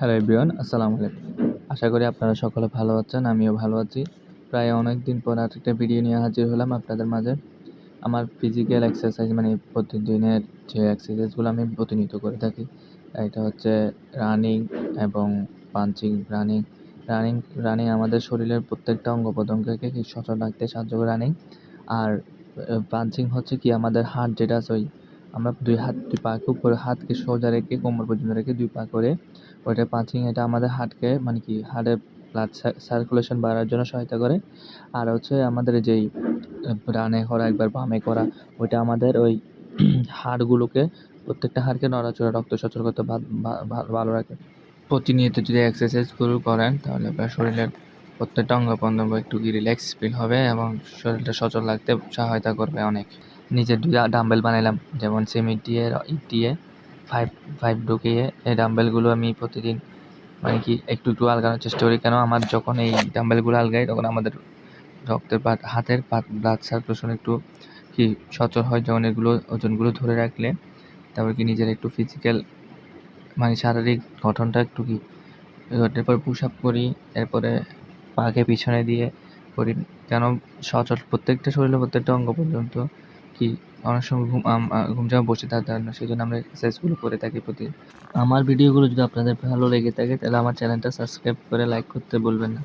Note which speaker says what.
Speaker 1: Hello everyone, আসসালামু আলাইকুম। আশা করি আপনারা সকলে ভালো আছেন, আমিও ভালো আছি। প্রায় অনেক দিন পর আরেকটা ভিডিও নিয়ে হাজির হলাম আপনাদের মাঝে। আমার ফিজিক্যাল এক্সারসাইজ মানে প্রতিদিনের যে এক্সারসাইজগুলো আমি প্রতিনিয়ত করে থাকি, এটা হচ্ছে রানিং এবং পাঞ্চিং। রানিং রানিং আমাদের শরীরের প্রত্যেকটা অঙ্গ প্রত্যঙ্গকে সচল রাখতে সাহায্য করে রানিং। আর পাঞ্চিং হচ্ছে কি আমাদের হাত যেটা আছে আমরা দুই পাকে উপরে হাতকে সোজা রেখে কোমর পর্যন্ত রেখে 2 পা করে ওইটা পাঞ্চিং, এটা আমাদের হার্টকে মানে কি হার্টের ব্লাড সার্কুলেশন বাড়ার জন্য সহায়তা করে। আর হচ্ছে আমাদের যেই ডানে করা একবার বামে করা, ওইটা আমাদের ওই হাড়গুলোকে প্রত্যেকটা হাড়কে নড়াচড়া রক্ত সঞ্চালন করতে ভালো রাখে। প্রতিনিয়ত যদি এক্সারসাইজগুলো করেন তাহলে আপনার শরীরের প্রত্যেকটা অঙ্গ প্রত্যঙ্গ একটু রিল্যাক্স ফিল হবে এবং শরীরটা সচল রাখতে সহায়তা করবে অনেক। নিজের 2 ডাম্বেল বানাইলাম, যেমন সেমি দিয়ে ইট দিয়ে 5 ঢুকিয়ে এই ডাম্বেলগুলো আমি প্রতিদিন মানে কি একটু আলগানোর চেষ্টা করি। কেন আমার যখন এই ডাম্বেলগুলো আলগাই তখন আমাদের রক্তের হাতের ব্লাড সার্কুলেশন একটু কি সচল হয়, যখন এগুলো ওজনগুলো ধরে রাখলে তারপর কি নিজের একটু ফিজিক্যাল মানে শারীরিক গঠনটা একটু কি এরপর পুশ আপ করি, এরপরে পাকে পিছনে দিয়ে করি। কেন সচল প্রত্যেকটা শরীরের প্রত্যেকটা অঙ্গ পর্যন্ত কি অনেক সময় ঘুম যাওয়া বসে থাকতে হয় না, সেই জন্য আমরা এক্সারসাইজগুলো করে থাকি প্রতিদিন। আমার ভিডিওগুলো যদি আপনাদের ভালো লেগে থাকে তাহলে আমার চ্যানেলটা সাবস্ক্রাইব করে লাইক করতে ভুলবেন না।